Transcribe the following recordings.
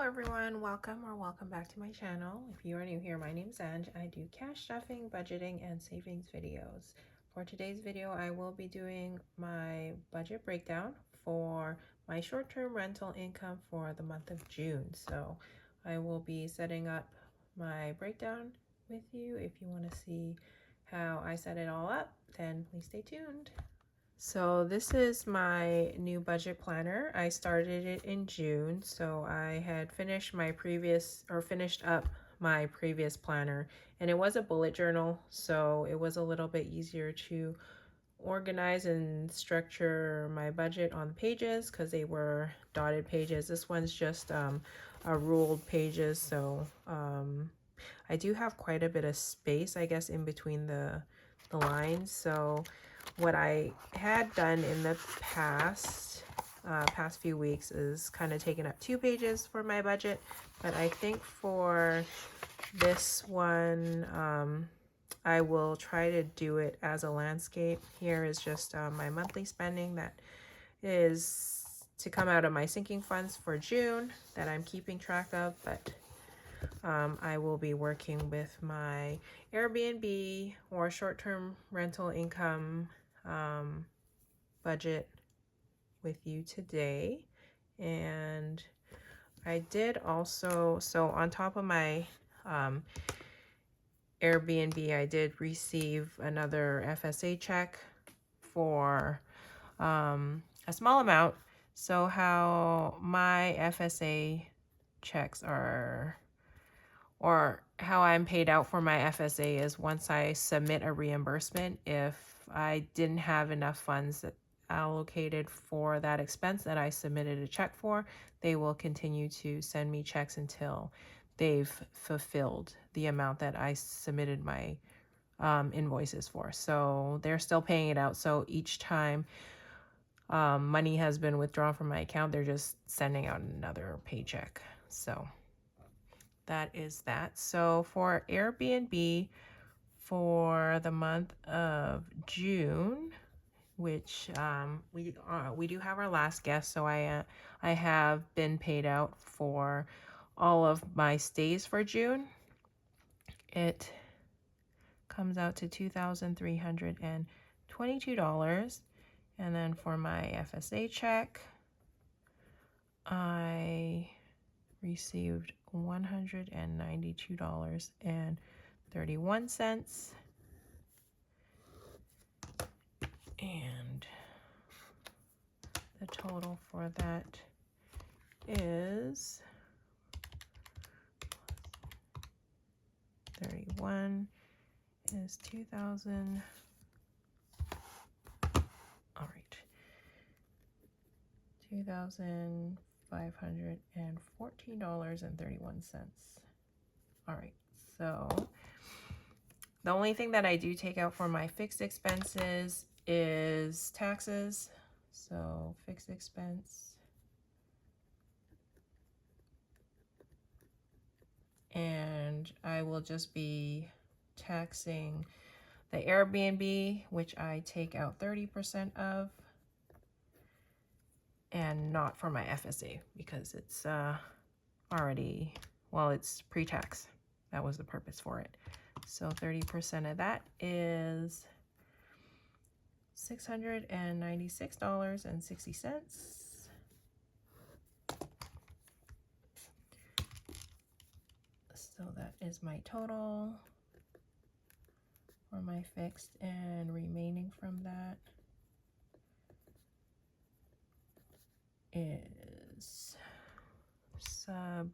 everyone, welcome back to my channel. If you are new here, my name is Ange. I do cash stuffing, budgeting, and savings videos. For today's video, I will be doing my budget breakdown for my short-term rental income for the month of June. So I will be setting up my breakdown with you. If you want to see how I set it all up, then please stay tuned. So this is my new budget planner. I started it in June, so I had finished up my previous planner, and it was a bullet journal, so it was a little bit easier to organize and structure my budget on the pages because they were dotted pages. This one's just a ruled pages, so I do have quite a bit of space, I guess, in between the lines. So what I had done in the past few weeks is kind of taken up 2 pages for my budget, but I think for this one I will try to do it as a landscape. Here is just my monthly spending that is to come out of my sinking funds for June that I'm keeping track of, but I will be working with my Airbnb or short-term rental income budget with you today. And I did also, so on top of my Airbnb, I did receive another FSA check for a small amount. So how my FSA checks are, or how I'm paid out for my FSA, is once I submit a reimbursement, if I didn't have enough funds that allocated for that expense that I submitted a check for, they will continue to send me checks until they've fulfilled the amount that I submitted my invoices for. So they're still paying it out. So each time money has been withdrawn from my account, they're just sending out another paycheck. So that is that. So for Airbnb for the month of June, which we do have our last guest, so I have been paid out for all of my stays for June. It comes out to $2,322, and then for my FSA check, I received $192.31, and the total for that is 31 is 2,000. All right, $2,514.31. All right, so the only thing that I do take out for my fixed expenses is taxes. So fixed expense, and I will just be taxing the Airbnb, which I take out 30% of, and not for my FSA because it's already, well, it's pre-tax. That was the purpose for it. So 30% of that is $696.60. So that is my total for my fixed, and remaining from that is sub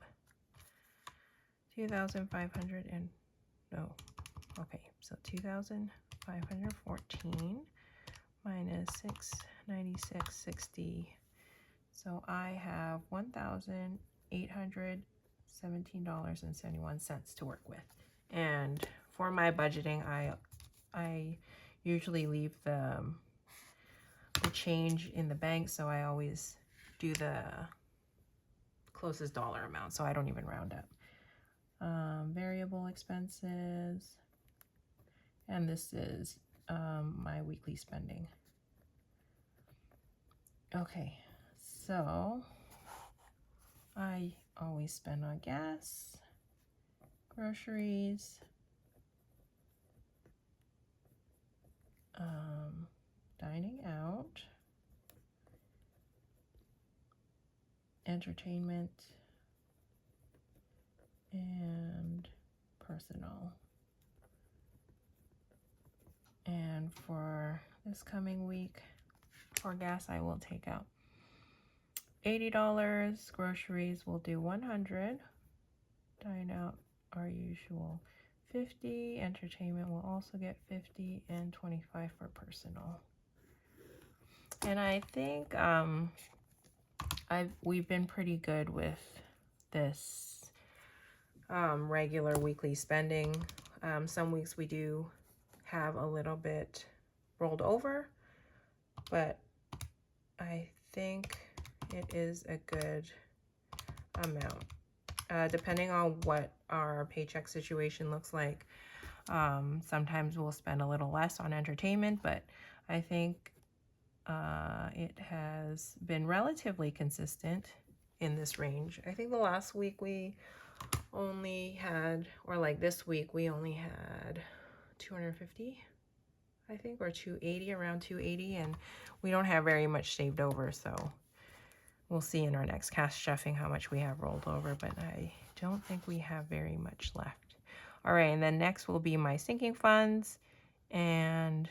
2,500 and no, okay, so 2,514 minus 696.60. So I have $1,817.71 to work with. And for my budgeting, I usually leave the change in the bank, so I always do the closest dollar amount, so I don't even round up. Variable expenses, and this is my weekly spending. Okay, so I always spend on gas, groceries, dining out, entertainment, and personal. And for this coming week, for gas, I will take out $80. Groceries will do $100. Dine out, our usual $50. Entertainment will also get $50 and $25 for personal. And I think we've been pretty good with this regular weekly spending. Some weeks we do have a little bit rolled over, but I think it is a good amount. Depending on what our paycheck situation looks like, sometimes we'll spend a little less on entertainment, but I think it has been relatively consistent in this range. I think the last week we only had, or like this week, we only had 250, I think, or 280, around 280, and we don't have very much saved over, so we'll see in our next cash stuffing how much we have rolled over, but I don't think we have very much left. All right, and then next will be my sinking funds, and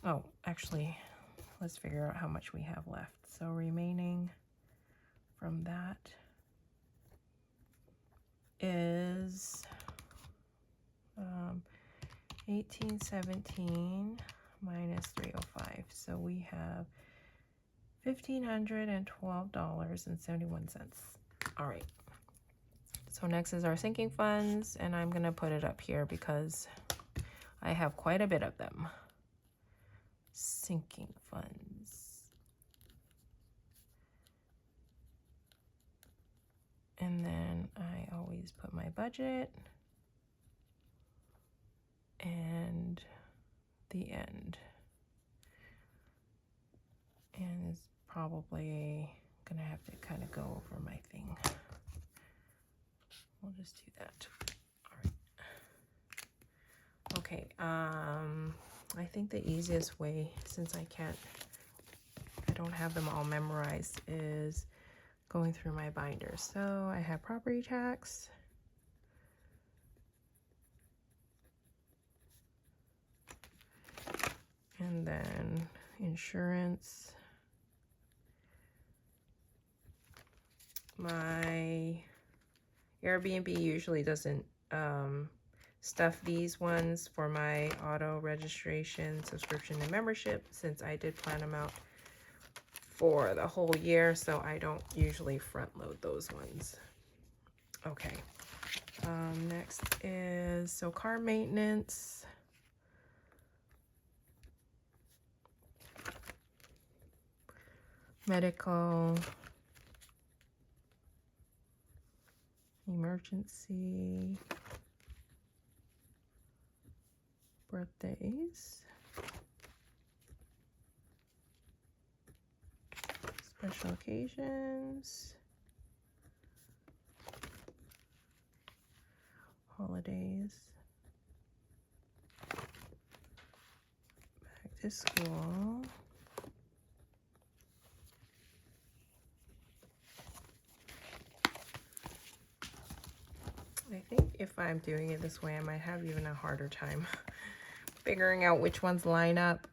oh, actually, let's figure out how much we have left. So remaining from that is 1817 minus 305. So we have $1,512.71. All right. So next is our sinking funds, and I'm going to put it up here because I have quite a bit of them. Sinking funds. And then I always put my budget and the end. And it's probably gonna have to kind of go over my thing. We'll just do that. All right. Okay, I think the easiest way, since I don't have them all memorized, is going through my binder. So I have property tax, and then insurance. My Airbnb usually doesn't stuff these ones for my auto registration, subscription, and membership, since I did plan them out for the whole year, so I don't usually front load those ones. Okay, next is, so car maintenance. Medical, emergency, birthdays, special occasions, holidays, back to school, I think if I'm doing it this way, I might have even a harder time figuring out which ones line up,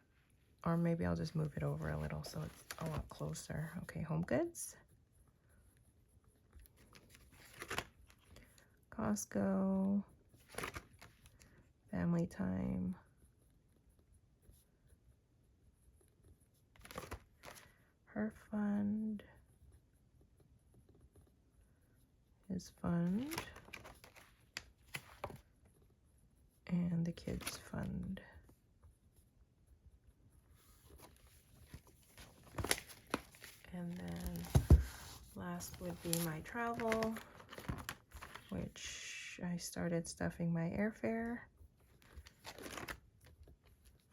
or maybe I'll just move it over a little so it's a lot closer. Okay, home goods, Costco, family time, her fund, his fund, and the kids fund. And then last would be my travel, which I started stuffing my airfare,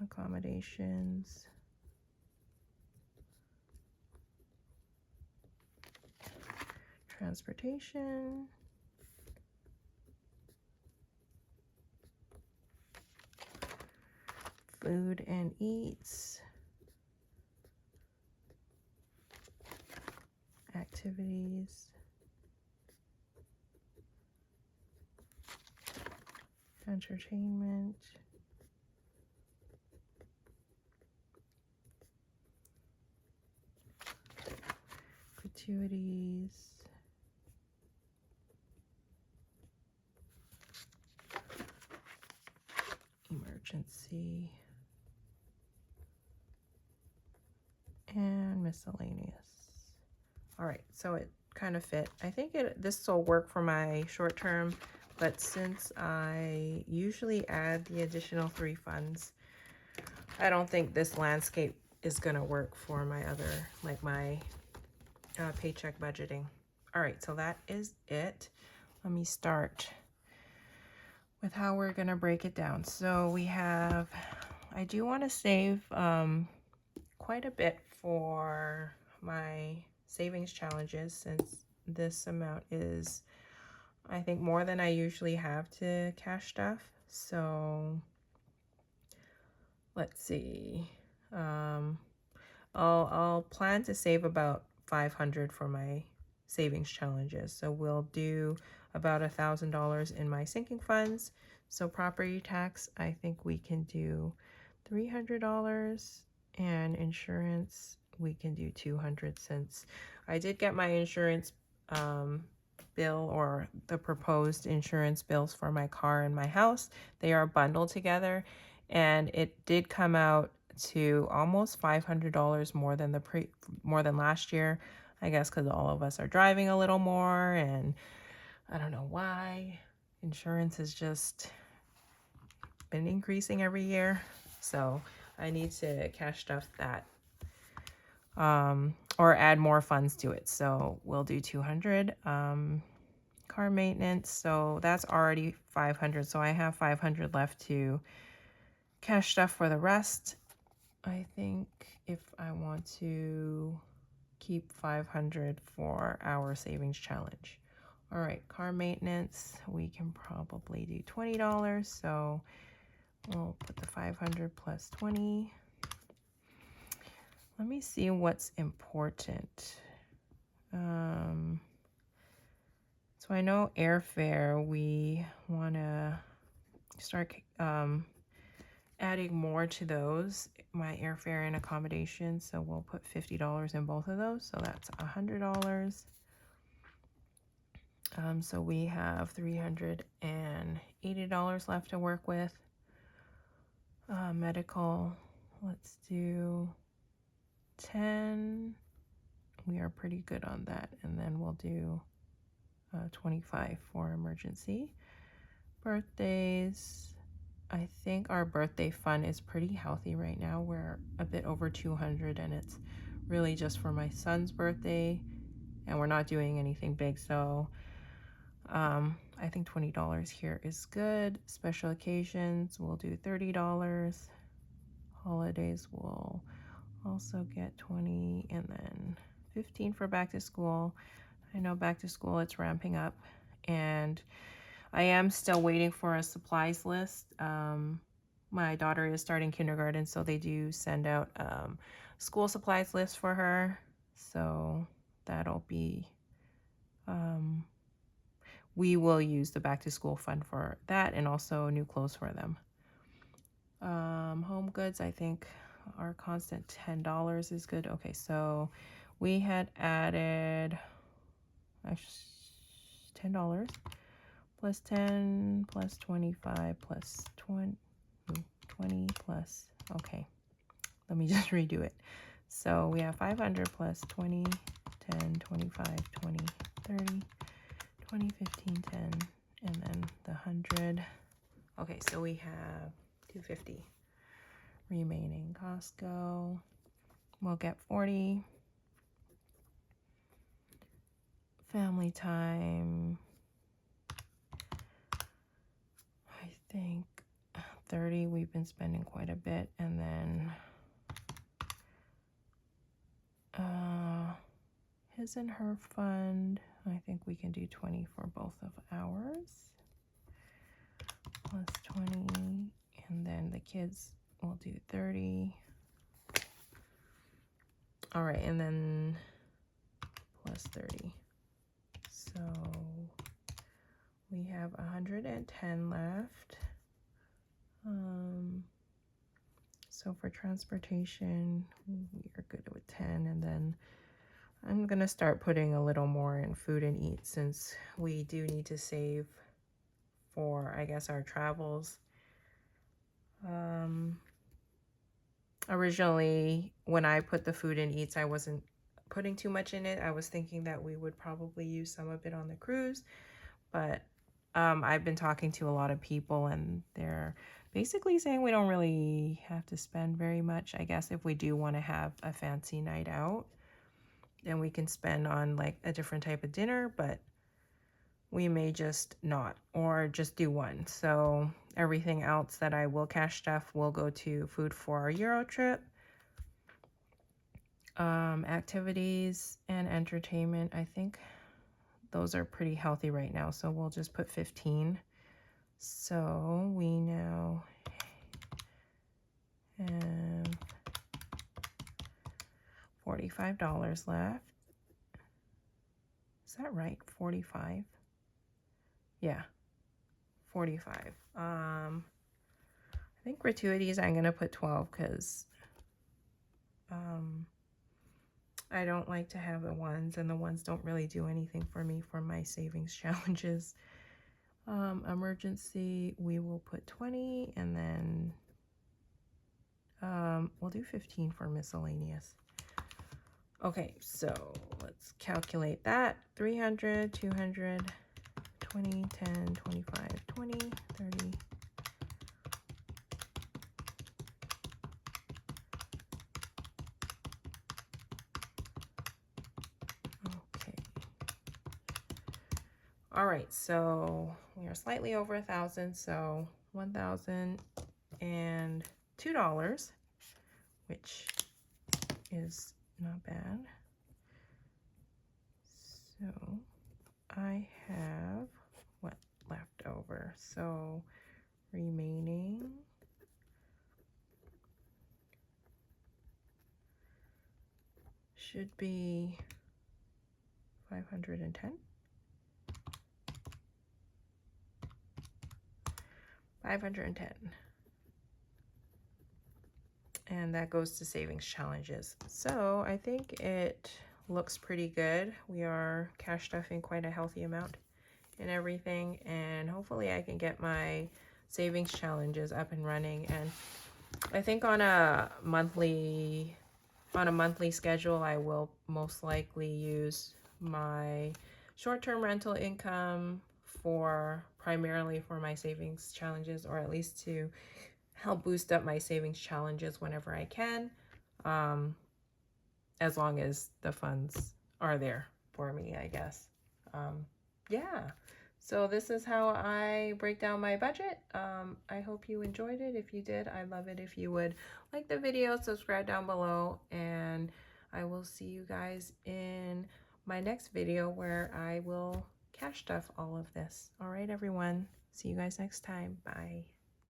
accommodations, transportation, food and eats, activities, entertainment, gratuities, emergency, and miscellaneous. All right, so it kind of fit. I think this will work for my short term, but since I usually add the additional 3 funds, I don't think this landscape is gonna work for my other, like my paycheck budgeting. All right, so that is it. Let me start with how we're gonna break it down. So we have, I do want to save quite a bit for my savings challenges, since this amount is, I think, more than I usually have to cash stuff. So let's see. I'll plan to save about 500 for my savings challenges. So we'll do about $1,000 in my sinking funds. So property tax, I think we can do $300, and insurance we can do 200, since I did get my insurance bill, or the proposed insurance bills for my car and my house. They are bundled together, and it did come out to almost $500 more than last year. I guess because all of us are driving a little more, and I don't know why. Insurance has just been increasing every year, so I need to cash stuff that or add more funds to it. So we'll do 200. Car maintenance, so that's already 500, so I have 500 left to cash stuff for the rest. I think if I want to keep 500 for our savings challenge. All right, car maintenance, we can probably do $20, so we'll put the 500 plus 20. Let me see what's important. So I know airfare, we want to start adding more to those, my airfare and accommodation. So we'll put $50 in both of those. So that's $100. So we have $380 left to work with. Medical, let's do 10. We are pretty good on that. And then we'll do 25 for emergency. Birthdays, I think our birthday fund is pretty healthy right now. We're a bit over 200, and it's really just for my son's birthday, and we're not doing anything big. So I think $20 here is good. Special occasions, we'll do $30. Holidays will also get 20, and then 15 for back to school. I know back to school, it's ramping up, and I am still waiting for a supplies list. My daughter is starting kindergarten, so they do send out school supplies list for her. So that'll be, we will use the back to school fund for that, and also new clothes for them. Home goods, I think our constant $10 is good. Okay, so we had added $10 plus 10 plus 25 plus 20 plus, okay, let me just redo it. So we have 500 plus 20, 10, 25, 20, 30, 20, 15, 10, and then the 100. Okay, so we have 250 remaining. Costco, we'll get 40. Family time, I think 30. We've been spending quite a bit. And then his and her fund, I think can do 20 for both of ours. Plus 20, and then the kids will do 30. All right, and then plus 30. So we have 110 left. So for transportation, we are good with 10, and then I'm gonna start putting a little more in food and eat since we do need to save for, I guess, our travels. Originally, when I put the food and eats, I wasn't putting too much in it. I was thinking that we would probably use some of it on the cruise, but I've been talking to a lot of people and they're basically saying we don't really have to spend very much. I guess if we do want to have a fancy night out, then we can spend on like a different type of dinner, but we may just not, or just do one. So everything else that I will cash stuff will go to food for our Euro trip. Activities and entertainment, I think those are pretty healthy right now, so we'll just put 15. So we now have $45 left. Is that right? 45? Yeah, 45. I think gratuities I'm gonna put 12 because I don't like to have the ones, and the ones don't really do anything for me for my savings challenges. Emergency, we will put 20, and then we'll do 15 for miscellaneous. Okay, so let's calculate that. 300, 200, 20, 10, 25, 20, 30. Okay. All right, so we are slightly over 1,000, so $1,002, which is not bad. So I have what left over? So remaining should be 510. 510. And that goes to savings challenges. So I think it looks pretty good. We are cash stuffing quite a healthy amount and everything, and hopefully I can get my savings challenges up and running. And I think on a monthly schedule, I will most likely use my short-term rental income primarily for my savings challenges, or at least to help boost up my savings challenges whenever I can, as long as the funds are there for me, I guess. Yeah, so this is how I break down my budget. I hope you enjoyed it. If you did, I'd love it if you would like the video, subscribe down below, and I will see you guys in my next video where I will cash stuff all of this. All right, everyone. See you guys next time. Bye.